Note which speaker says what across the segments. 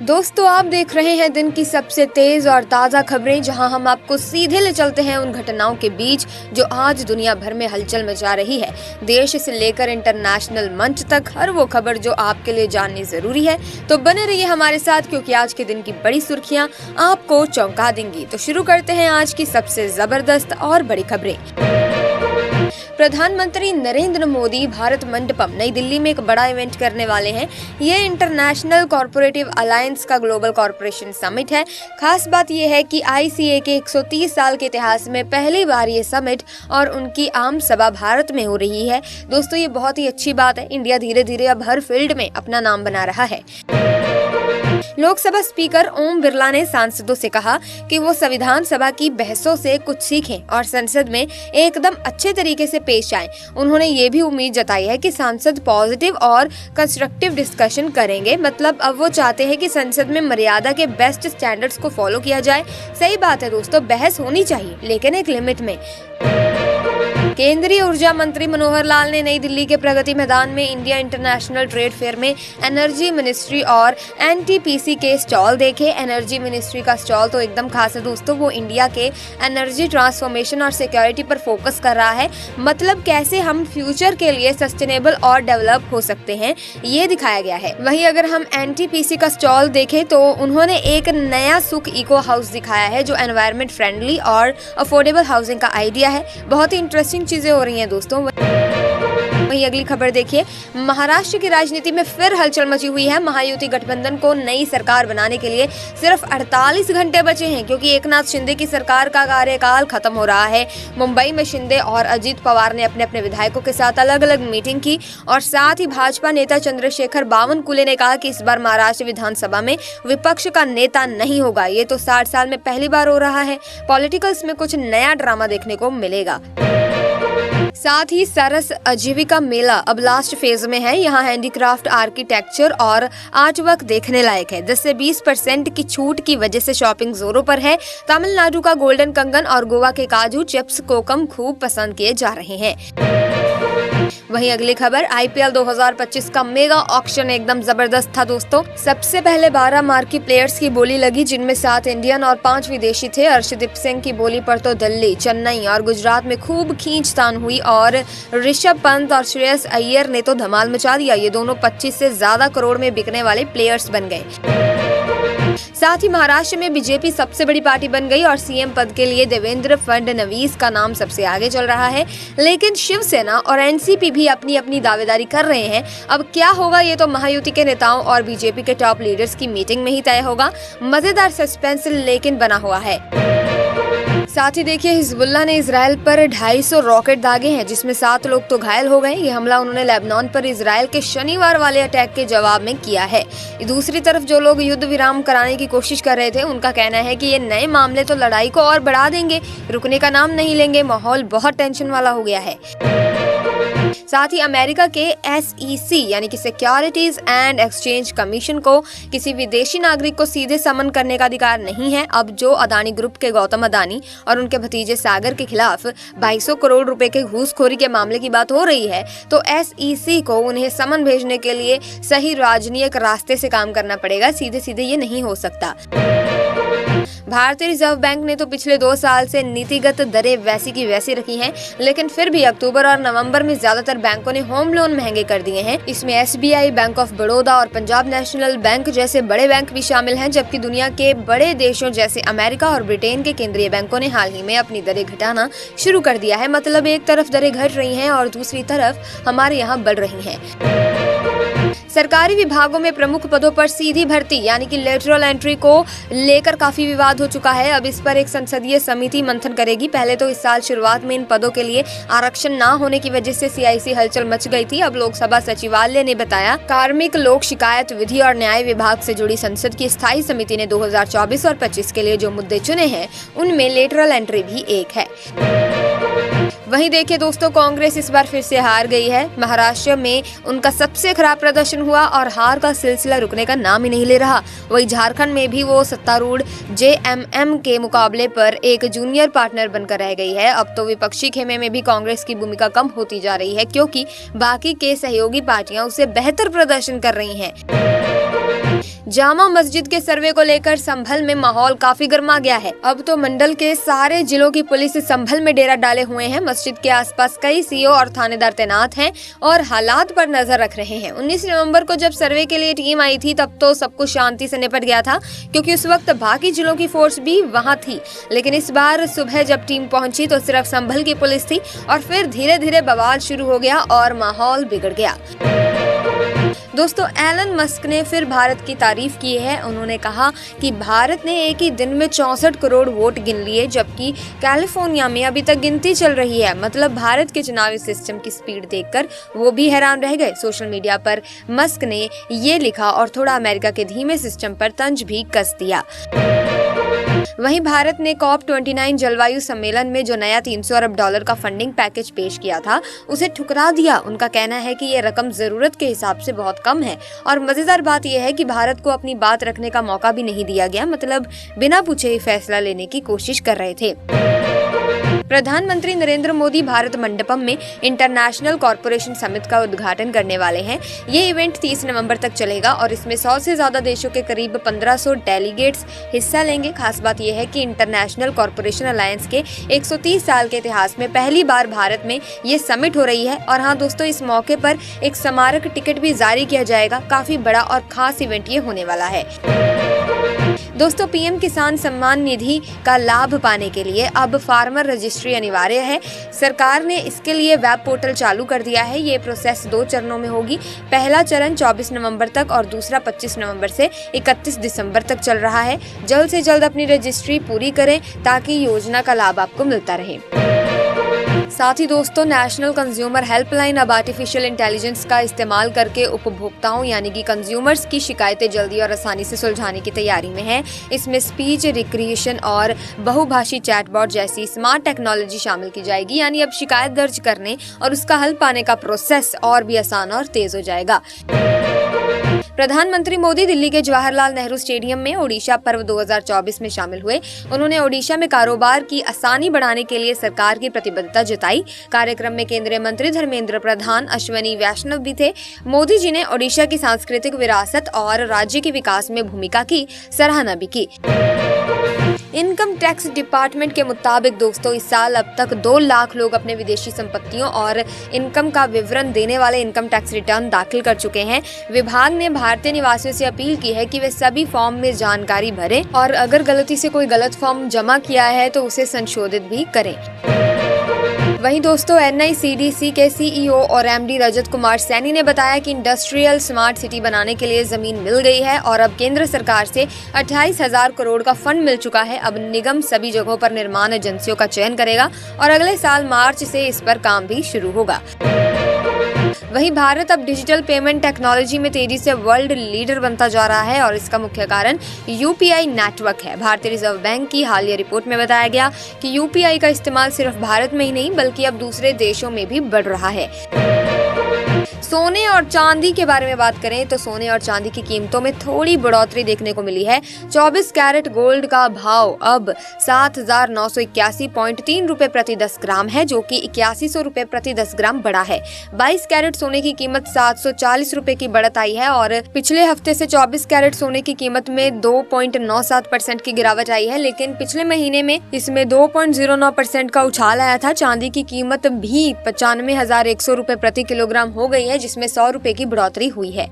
Speaker 1: दोस्तों, आप देख रहे हैं दिन की सबसे तेज और ताज़ा खबरें, जहां हम आपको सीधे ले चलते हैं उन घटनाओं के बीच जो आज दुनिया भर में हलचल मचा रही है। देश से लेकर इंटरनेशनल मंच तक हर वो खबर जो आपके लिए जाननी जरूरी है। तो बने रहिए हमारे साथ, क्योंकि आज के दिन की बड़ी सुर्खियां आपको चौंका देंगी। तो शुरू करते हैं आज की सबसे जबरदस्त और बड़ी खबरें। प्रधानमंत्री नरेंद्र मोदी भारत मंडपम नई दिल्ली में एक बड़ा इवेंट करने वाले हैं। ये इंटरनेशनल कॉर्पोरेटिव अलायंस का ग्लोबल कॉर्पोरेशन समिट है। खास बात यह है कि आईसीए के 130 साल के इतिहास में पहली बार ये समिट और उनकी आम सभा भारत में हो रही है। दोस्तों, ये बहुत ही अच्छी बात है। इंडिया धीरे धीरे अब हर फील्ड में अपना नाम बना रहा है। लोकसभा स्पीकर ओम बिरला ने सांसदों से कहा कि वो संविधान सभा की बहसों से कुछ सीखें और संसद में एकदम अच्छे तरीके से पेश आएं। उन्होंने ये भी उम्मीद जताई है कि सांसद पॉजिटिव और कंस्ट्रक्टिव डिस्कशन करेंगे। मतलब अब वो चाहते हैं कि संसद में मर्यादा के बेस्ट स्टैंडर्ड्स को फॉलो किया जाए। सही बात है दोस्तों, बहस होनी चाहिए, लेकिन एक लिमिट में। केंद्रीय ऊर्जा मंत्री मनोहर लाल ने नई दिल्ली के प्रगति मैदान में इंडिया इंटरनेशनल ट्रेड फेयर में एनर्जी मिनिस्ट्री और एनटीपीसी के स्टॉल देखे। एनर्जी मिनिस्ट्री का स्टॉल तो एकदम खास है दोस्तों। वो इंडिया के एनर्जी ट्रांसफॉर्मेशन और सिक्योरिटी पर फोकस कर रहा है। मतलब कैसे हम फ्यूचर के लिए सस्टेनेबल और डेवलप हो सकते हैं, ये दिखाया गया है। वहीं अगर हम एनटीपीसी का स्टॉल देखें तो उन्होंने एक नया सुख इको हाउस दिखाया है जो एनवायरमेंट फ्रेंडली और अफोर्डेबल हाउसिंग का आइडिया है। बहुत ही इंटरेस्टिंग चीजें हो रही हैं दोस्तों। वहीं अगली खबर देखिए, महाराष्ट्र की राजनीति में फिर हलचल मची हुई है। महायुति गठबंधन को नई सरकार बनाने के लिए सिर्फ 48 घंटे बचे हैं, क्योंकि एकनाथ शिंदे की सरकार का कार्यकाल खत्म हो रहा है। मुंबई में शिंदे और अजित पवार ने अपने अपने विधायकों के साथ अलग अलग मीटिंग की और साथ ही भाजपा नेता चंद्रशेखर बावनकुले ने कहा कि इस बार महाराष्ट्र विधानसभा में विपक्ष का नेता नहीं होगा। ये तो 60 साल में पहली बार हो रहा है। पॉलिटिकल्स में कुछ नया ड्रामा देखने को मिलेगा। साथ ही सरस आजीविका मेला अब लास्ट फेज में है। यहाँ हैंडीक्राफ्ट, आर्किटेक्चर और आर्ट वर्क देखने लायक है। 10 से 20% की छूट की वजह से शॉपिंग जोरों पर है। तमिलनाडु का गोल्डन कंगन और गोवा के काजू चिप्स कोकम खूब पसंद किए जा रहे हैं। वहीं अगली खबर, आईपीएल 2025 का मेगा ऑक्शन एकदम जबरदस्त था दोस्तों। सबसे पहले 12 मार्की प्लेयर्स की बोली लगी, जिनमें 7 इंडियन और 5 विदेशी थे। अर्शदीप सिंह की बोली पर तो दिल्ली, चेन्नई और गुजरात में खूब खींचतान हुई और ऋषभ पंत और श्रेयस अय्यर ने तो धमाल मचा दिया। ये दोनों 25 से ज्यादा करोड़ में बिकने वाले प्लेयर्स बन गए। साथ ही महाराष्ट्र में बीजेपी सबसे बड़ी पार्टी बन गई और सीएम पद के लिए देवेंद्र फडणवीस का नाम सबसे आगे चल रहा है। लेकिन शिवसेना और एनसीपी भी अपनी अपनी दावेदारी कर रहे हैं। अब क्या होगा ये तो महायुति के नेताओं और बीजेपी के टॉप लीडर्स की मीटिंग में ही तय होगा। मजेदार सस्पेंस लेकिन बना हुआ है। साथ ही देखिए, हिजबुल्लाह ने इजराइल पर 250 रॉकेट दागे हैं, जिसमें 7 लोग तो घायल हो गए। ये हमला उन्होंने लेबनान पर इजराइल के शनिवार वाले अटैक के जवाब में किया है। दूसरी तरफ जो लोग युद्ध विराम कराने की कोशिश कर रहे थे, उनका कहना है कि ये नए मामले तो लड़ाई को और बढ़ा देंगे, रुकने का नाम नहीं लेंगे। माहौल बहुत टेंशन वाला हो गया है। साथ ही अमेरिका के SEC यानी कि सिक्योरिटीज एंड एक्सचेंज कमीशन को किसी विदेशी नागरिक को सीधे समन करने का अधिकार नहीं है। अब जो अदानी ग्रुप के गौतम अदानी और उनके भतीजे सागर के खिलाफ 2200 करोड़ रुपए के घूसखोरी के मामले की बात हो रही है, तो SEC को उन्हें समन भेजने के लिए सही राजनीतिक रास्ते से काम करना पड़ेगा। सीधे सीधे ये नहीं हो सकता। भारतीय रिजर्व बैंक ने तो पिछले 2 साल से नीतिगत दरें वैसी की वैसी रखी हैं, लेकिन फिर भी अक्टूबर और नवंबर में ज्यादातर बैंकों ने होम लोन महंगे कर दिए हैं। इसमें SBI, बैंक ऑफ बड़ौदा और पंजाब नेशनल बैंक जैसे बड़े बैंक भी शामिल हैं, जबकि दुनिया के बड़े देशों जैसे अमेरिका और ब्रिटेन के केंद्रीय बैंकों ने हाल ही में अपनी दरें घटाना शुरू कर दिया है। मतलब एक तरफ दरें घट रही हैं और दूसरी तरफ हमारे यहाँ बढ़ रही हैं। सरकारी विभागों में प्रमुख पदों पर सीधी भर्ती यानी कि लेटरल एंट्री को लेकर काफी विवाद हो चुका है। अब इस पर एक संसदीय समिति मंथन करेगी। पहले तो इस साल शुरुआत में इन पदों के लिए आरक्षण न होने की वजह से सियासी हलचल मच गई थी। अब लोकसभा सचिवालय ने बताया, कार्मिक लोक शिकायत विधि और न्याय विभाग से जुड़ी संसद की स्थायी समिति ने 2024 और 25 के लिए जो मुद्दे चुने हैं, उनमें लेटरल एंट्री भी एक है। वहीं देखिए दोस्तों, कांग्रेस इस बार फिर से हार गई है। महाराष्ट्र में उनका सबसे खराब प्रदर्शन हुआ और हार का सिलसिला रुकने का नाम ही नहीं ले रहा। वहीं झारखंड में भी वो सत्तारूढ़ JMM के मुकाबले पर एक जूनियर पार्टनर बनकर रह गई है। अब तो विपक्षी खेमे में भी कांग्रेस की भूमिका कम होती जा रही है, क्योंकि बाकी के सहयोगी पार्टियां उससे बेहतर प्रदर्शन कर रही हैं। जामा मस्जिद के सर्वे को लेकर संभल में माहौल काफी गर्मा गया है। अब तो मंडल के सारे जिलों की पुलिस संभल में डेरा डाले हुए हैं। मस्जिद के आसपास कई सीओ और थानेदार तैनात हैं और हालात पर नजर रख रहे हैं। 19 नवंबर को जब सर्वे के लिए टीम आई थी तब तो सब कुछ शांति से निपट गया था, क्योंकि उस वक्त बाकी जिलों की फोर्स भी वहां थी। लेकिन इस बार सुबह जब टीम पहुंची तो सिर्फ संभल की पुलिस थी और फिर धीरे धीरे बवाल शुरू हो गया और माहौल बिगड़ गया। दोस्तों, एलन मस्क ने फिर भारत की तारीफ की है। उन्होंने कहा कि भारत ने एक ही दिन में 64 करोड़ वोट गिन लिए, जबकि कैलिफोर्निया में अभी तक गिनती चल रही है। मतलब भारत के चुनावी सिस्टम की स्पीड देखकर वो भी हैरान रह गए। सोशल मीडिया पर मस्क ने ये लिखा और थोड़ा अमेरिका के धीमे सिस्टम पर तंज भी कस दिया। वहीं भारत ने COP29 जलवायु सम्मेलन में जो नया $300 अरब का फंडिंग पैकेज पेश किया था उसे ठुकरा दिया। उनका कहना है कि ये रकम जरूरत के हिसाब से बहुत कम है और मजेदार बात यह है कि भारत को अपनी बात रखने का मौका भी नहीं दिया गया। मतलब बिना पूछे ही फैसला लेने की कोशिश कर रहे थे। प्रधानमंत्री नरेंद्र मोदी भारत मंडपम में इंटरनेशनल कॉरपोरेशन समिट का उद्घाटन करने वाले हैं। ये इवेंट 30 नवंबर तक चलेगा और इसमें 100 से ज्यादा देशों के करीब 1500 डेलीगेट्स हिस्सा लेंगे। खास बात यह है कि इंटरनेशनल कॉरपोरेशन अलायंस के 130 साल के इतिहास में पहली बार भारत में ये समिट हो रही है। और हाँ दोस्तों, इस मौके पर एक स्मारक टिकट भी जारी किया जाएगा। काफी बड़ा और खास इवेंट ये होने वाला है। दोस्तों, पीएम किसान सम्मान निधि का लाभ पाने के लिए अब फार्मर रजिस्ट्री अनिवार्य है। सरकार ने इसके लिए वेब पोर्टल चालू कर दिया है। ये प्रोसेस 2 चरणों में होगी। पहला चरण 24 नवंबर तक और दूसरा 25 नवंबर से 31 दिसंबर तक चल रहा है। जल्द से जल्द अपनी रजिस्ट्री पूरी करें ताकि योजना का लाभ आपको मिलता रहे। साथ ही दोस्तों, नेशनल कंज्यूमर हेल्पलाइन अब आर्टिफिशियल इंटेलिजेंस का इस्तेमाल करके उपभोक्ताओं यानी कि कंज्यूमर्स की शिकायतें जल्दी और आसानी से सुलझाने की तैयारी में है। इसमें स्पीच रिक्रिएशन और बहुभाषी चैटबॉट जैसी स्मार्ट टेक्नोलॉजी शामिल की जाएगी। यानी अब शिकायत दर्ज करने और उसका हल पाने का प्रोसेस और भी आसान और तेज हो जाएगा। प्रधानमंत्री मोदी दिल्ली के जवाहरलाल नेहरू स्टेडियम में ओडिशा पर्व 2024 में शामिल हुए। उन्होंने ओडिशा में कारोबार की आसानी बढ़ाने के लिए सरकार की प्रतिबद्धता जताई। कार्यक्रम में केंद्रीय मंत्री धर्मेंद्र प्रधान, अश्वनी वैष्णव भी थे। मोदी जी ने ओडिशा की सांस्कृतिक विरासत और राज्य के विकास में भूमिका की सराहना भी की। इनकम टैक्स डिपार्टमेंट के मुताबिक दोस्तों, इस साल अब तक 2 लाख लोग अपने विदेशी संपत्तियों और इनकम का विवरण देने वाले इनकम टैक्स रिटर्न दाखिल कर चुके हैं। विभाग ने भारतीय निवासियों से अपील की है कि वे सभी फॉर्म में जानकारी भरें और अगर गलती से कोई गलत फॉर्म जमा किया है तो उसे संशोधित भी करें। वहीं दोस्तों, NICDC के CEO और MD रजत कुमार सैनी ने बताया कि इंडस्ट्रियल स्मार्ट सिटी बनाने के लिए जमीन मिल गई है और अब केंद्र सरकार से 28,000 करोड़ का फंड मिल चुका है। अब निगम सभी जगहों पर निर्माण एजेंसियों का चयन करेगा और अगले साल मार्च से इस पर काम भी शुरू होगा। वहीं भारत अब डिजिटल पेमेंट टेक्नोलॉजी में तेजी से वर्ल्ड लीडर बनता जा रहा है और इसका मुख्य कारण UPI नेटवर्क है। भारतीय रिजर्व बैंक की हालिया रिपोर्ट में बताया गया कि UPI का इस्तेमाल सिर्फ भारत में ही नहीं बल्कि अब दूसरे देशों में भी बढ़ रहा है। सोने और चांदी के बारे में बात करें तो सोने और चांदी की कीमतों में थोड़ी बढ़ोतरी देखने को मिली है। 24 कैरेट गोल्ड का भाव अब 7,981.3 रुपए प्रति 10 ग्राम है, जो कि 8100 रुपए प्रति 10 ग्राम बढ़ा है। 22 कैरेट सोने की कीमत 740 रुपए की बढ़त आई है और पिछले हफ्ते से 24 कैरेट सोने की कीमत में 2.97% की गिरावट आई है, लेकिन पिछले महीने में इसमें 2.09% का उछाल आया था। चांदी की कीमत भी 95,100 रुपए प्रति किलोग्राम हो गई है, जिसमें 100 रुपए की बढ़ोतरी हुई है।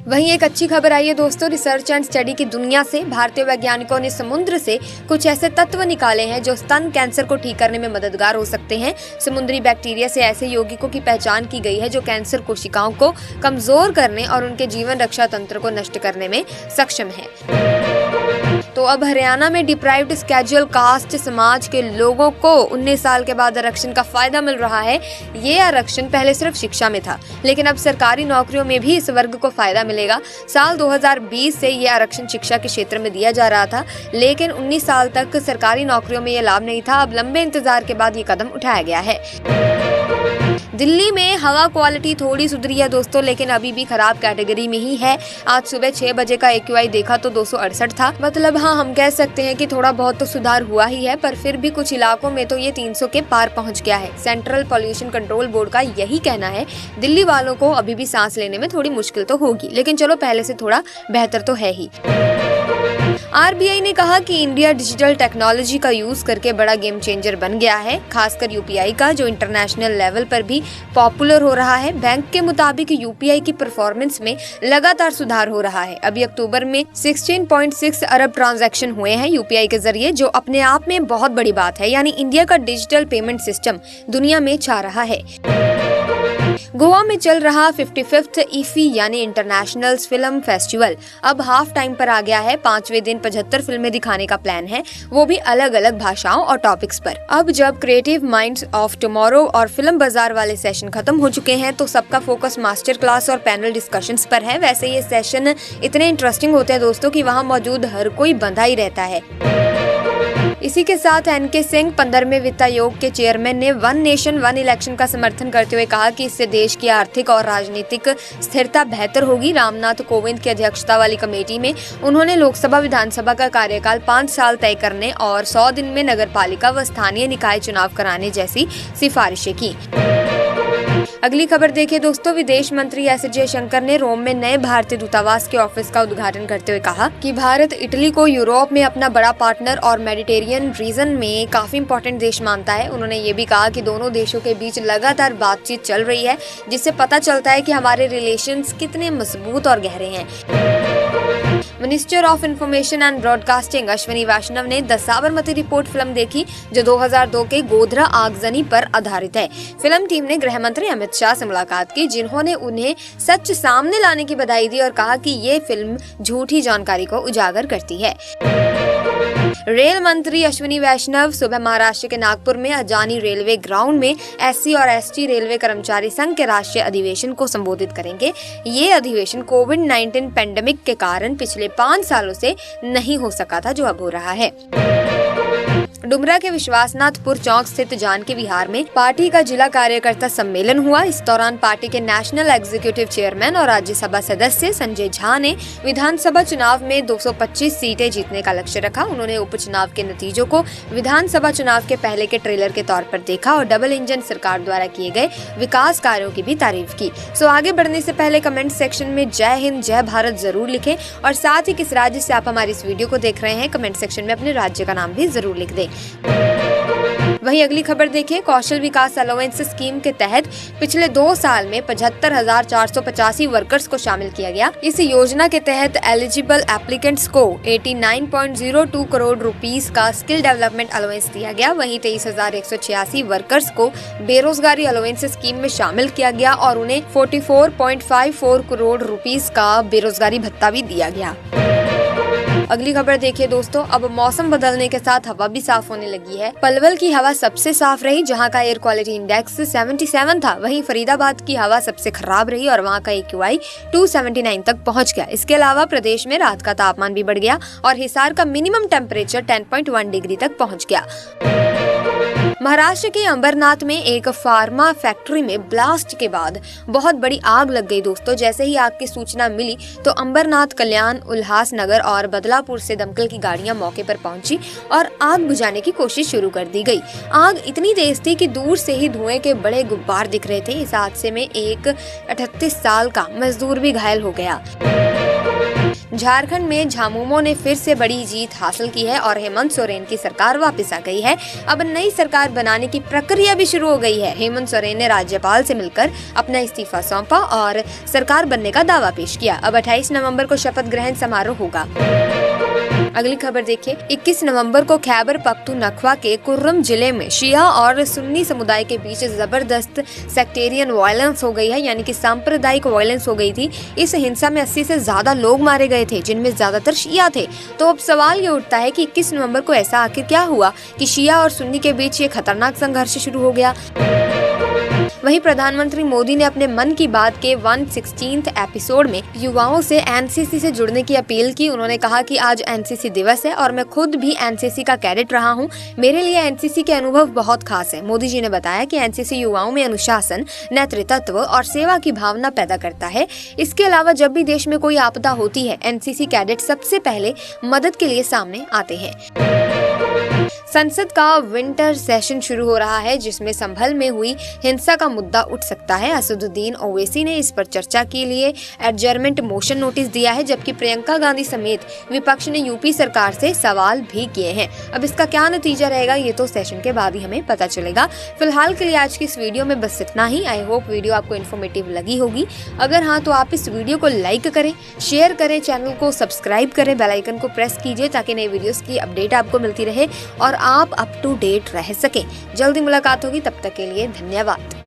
Speaker 1: वहीं एक अच्छी खबर आई है दोस्तों, रिसर्च एंड स्टडी की दुनिया से। भारतीय वैज्ञानिकों ने समुद्र से कुछ ऐसे तत्व निकाले हैं जो स्तन कैंसर को ठीक करने में मददगार हो सकते हैं। समुद्री बैक्टीरिया से ऐसे यौगिकों की पहचान की गई है जो कैंसर कोशिकाओं को कमजोर करने और उनके जीवन रक्षा तंत्र को नष्ट करने में सक्षम है। तो अब हरियाणा में डिप्राइव्ड स्केड्यूल कास्ट समाज के लोगों को 19 साल के बाद आरक्षण का फायदा मिल रहा है। ये आरक्षण पहले सिर्फ शिक्षा में था, लेकिन अब सरकारी नौकरियों में भी इस वर्ग को फायदा मिलेगा। साल 2020 से ये आरक्षण शिक्षा के क्षेत्र में दिया जा रहा था, लेकिन 19 साल तक सरकारी नौकरियों में ये लाभ नहीं था। अब लंबे इंतजार के बाद ये कदम उठाया गया है। दिल्ली में हवा क्वालिटी थोड़ी सुधरी है दोस्तों, लेकिन अभी भी खराब कैटेगरी में ही है। आज सुबह 6 बजे का AQI देखा तो 268 था। मतलब हाँ, हम कह सकते हैं कि थोड़ा बहुत तो सुधार हुआ ही है, पर फिर भी कुछ इलाकों में तो ये 300 के पार पहुंच गया है। सेंट्रल पॉल्यूशन कंट्रोल बोर्ड का यही कहना है। दिल्ली वालों को अभी भी सांस लेने में थोड़ी मुश्किल तो होगी, लेकिन चलो पहले से थोड़ा बेहतर तो है ही। RBI ने कहा कि इंडिया डिजिटल टेक्नोलॉजी का यूज करके बड़ा गेम चेंजर बन गया है, खासकर UPI का, जो इंटरनेशनल लेवल पर भी पॉपुलर हो रहा है। बैंक के मुताबिक UPI की परफॉर्मेंस में लगातार सुधार हो रहा है। अभी अक्टूबर में 16.6 अरब ट्रांजैक्शन हुए हैं UPI के जरिए, जो अपने आप में बहुत बड़ी बात है। यानी इंडिया का डिजिटल पेमेंट सिस्टम दुनिया में छा रहा है। गोवा में चल रहा 55th IFFI यानी इंटरनेशनल फिल्म फेस्टिवल अब हाफ टाइम पर आ गया है। 5वें दिन 75 फिल्में दिखाने का प्लान है, वो भी अलग अलग भाषाओं और टॉपिक्स पर। अब जब क्रिएटिव माइंड्स ऑफ टुमारो और फिल्म बाजार वाले सेशन खत्म हो चुके हैं, तो सबका फोकस मास्टर क्लास और पैनल डिस्कशंस पर है। वैसे ये सेशन इतने इंटरेस्टिंग होते हैं दोस्तों कि वहाँ मौजूद हर कोई बंधा ही रहता है। इसी के साथ NK सिंह 15वें वित्त आयोग के चेयरमैन ने वन नेशन वन इलेक्शन का समर्थन करते हुए कहा कि इससे देश की आर्थिक और राजनीतिक स्थिरता बेहतर होगी। रामनाथ कोविंद की अध्यक्षता वाली कमेटी में उन्होंने लोकसभा विधानसभा का कार्यकाल 5 साल तय करने और 100 दिन में नगरपालिका व स्थानीय निकाय चुनाव कराने जैसी सिफारिशें की। अगली खबर देखिए दोस्तों, विदेश मंत्री S जयशंकर ने रोम में नए भारतीय दूतावास के ऑफिस का उद्घाटन करते हुए कहा कि भारत इटली को यूरोप में अपना बड़ा पार्टनर और मेडिटेरियन रीजन में काफी इंपॉर्टेंट देश मानता है। उन्होंने ये भी कहा कि दोनों देशों के बीच लगातार बातचीत चल रही है, जिससे पता चलता है कि हमारे रिलेशंस कितने मजबूत और गहरे हैं। Minister of information and broadcasting Ashwini Vaishnaw ने द साबरमती रिपोर्ट फिल्म देखी, जो 2002 के गोधरा आगजनी पर आधारित है। फिल्म टीम ने गृह मंत्री अमित शाह से मुलाकात की, जिन्होंने उन्हें सच सामने लाने की बधाई दी और कहा कि ये फिल्म झूठी जानकारी को उजागर करती है। रेल मंत्री अश्विनी वैष्णव सुबह महाराष्ट्र के नागपुर में अजानी रेलवे ग्राउंड में SC और ST रेलवे कर्मचारी संघ के राष्ट्रीय अधिवेशन को संबोधित करेंगे। ये अधिवेशन कोविड-19 पेंडेमिक के कारण पिछले 5 सालों से नहीं हो सका था, जो अब हो रहा है। डुमरा के विश्वासनाथपुर चौक स्थित जानकी विहार में पार्टी का जिला कार्यकर्ता सम्मेलन हुआ। इस दौरान पार्टी के नेशनल एग्जीक्यूटिव चेयरमैन और राज्यसभा सदस्य संजय झा ने विधानसभा चुनाव में 225 सीटें जीतने का लक्ष्य रखा। उन्होंने उपचुनाव के नतीजों को विधानसभा चुनाव के पहले के ट्रेलर के तौर पर देखा और डबल इंजन सरकार द्वारा किए गए विकास कार्यों की भी तारीफ की। सो आगे बढ़ने से पहले कमेंट सेक्शन में जय हिंद जय भारत जरूर लिखें और साथ ही किस राज्य से आप हमारी इस वीडियो को देख रहे हैं, कमेंट सेक्शन में अपने राज्य का नाम भी जरूर लिख दें। वहीं अगली खबर देखिए, कौशल विकास अलाउंस स्कीम के तहत पिछले 2 साल में 75,485 वर्कर्स को शामिल किया गया। इस योजना के तहत एलिजिबल एप्लीकेंट्स को 89.02 करोड़ रुपीस का स्किल डेवलपमेंट अलाउंस दिया गया। वहीं 23,186 वर्कर्स को बेरोजगारी अलाउंस स्कीम में शामिल किया गया और उन्हें 44.54 करोड़ रुपीस का बेरोजगारी भत्ता भी दिया गया। अगली खबर देखिए दोस्तों, अब मौसम बदलने के साथ हवा भी साफ होने लगी है। पलवल की हवा सबसे साफ रही, जहां का एयर क्वालिटी इंडेक्स 77 था। वहीं फरीदाबाद की हवा सबसे खराब रही और वहां का AQI 279 तक पहुंच गया। इसके अलावा प्रदेश में रात का तापमान भी बढ़ गया और हिसार का मिनिमम टेम्परेचर 10.1 डिग्री तक पहुँच गया। महाराष्ट्र के अंबरनाथ में एक फार्मा फैक्ट्री में ब्लास्ट के बाद बहुत बड़ी आग लग गई दोस्तों। जैसे ही आग की सूचना मिली तो अंबरनाथ, कल्याण, उल्हासनगर और बदलापुर से दमकल की गाड़ियां मौके पर पहुंची और आग बुझाने की कोशिश शुरू कर दी गई। आग इतनी तेज थी कि दूर से ही धुएं के बड़े गुब्बार दिख रहे थे। इस हादसे में एक 38 साल का मजदूर भी घायल हो गया। झारखंड में झामुमो ने फिर से बड़ी जीत हासिल की है और हेमंत सोरेन की सरकार वापस आ गई है। अब नई सरकार बनाने की प्रक्रिया भी शुरू हो गई है। हेमंत सोरेन ने राज्यपाल से मिलकर अपना इस्तीफा सौंपा और सरकार बनने का दावा पेश किया। अब 28 नवंबर को शपथ ग्रहण समारोह होगा। अगली खबर देखिए, 21 नवंबर को खैबर पख्तूनख्वा के कुर्रम जिले में शिया और सुन्नी समुदाय के बीच जबरदस्त सेक्टेरियन वायलेंस हो गई है, यानी कि सांप्रदायिक वायलेंस हो गई थी। इस हिंसा में 80 से ज्यादा लोग मारे गए थे, जिनमें ज्यादातर शिया थे। तो अब सवाल ये उठता है कि 21 नवंबर को ऐसा आखिर क्या हुआ कि शिया और सुन्नी के बीच ये खतरनाक संघर्ष शुरू हो गया। वहीं प्रधानमंत्री मोदी ने अपने मन की बात के 116th एपिसोड में युवाओं से एनसीसी से जुड़ने की अपील की। उन्होंने कहा कि आज एनसीसी दिवस है और मैं खुद भी एनसीसी का कैडेट रहा हूं। मेरे लिए एनसीसी के अनुभव बहुत खास है। मोदी जी ने बताया कि एनसीसी युवाओं में अनुशासन, नेतृत्व और सेवा की भावना पैदा करता है। इसके अलावा जब भी देश में कोई आपदा होती है, एनसीसी कैडेट सबसे पहले मदद के लिए सामने आते हैं। संसद का विंटर सेशन शुरू हो रहा है, जिसमें संभल में हुई हिंसा का मुद्दा उठ सकता है। असदुद्दीन ओवैसी ने इस पर चर्चा के लिए एडजर्नमेंट मोशन नोटिस दिया है, जबकि प्रियंका गांधी समेत विपक्ष ने यूपी सरकार से सवाल भी किए हैं। अब इसका क्या नतीजा रहेगा, ये तो सेशन के बाद ही हमें पता चलेगा। फिलहाल के लिए आज की इस वीडियो में बस इतना ही। आई होप वीडियो आपको इन्फॉर्मेटिव लगी होगी। अगर हाँ तो आप इस वीडियो को लाइक करें, शेयर करें, चैनल को सब्सक्राइब करें, बेल आइकन को प्रेस कीजिए ताकि नई वीडियोस की अपडेट आपको मिलती रहे और आप अप टू डेट रह सकें। जल्दी मुलाकात होगी, तब तक के लिए धन्यवाद।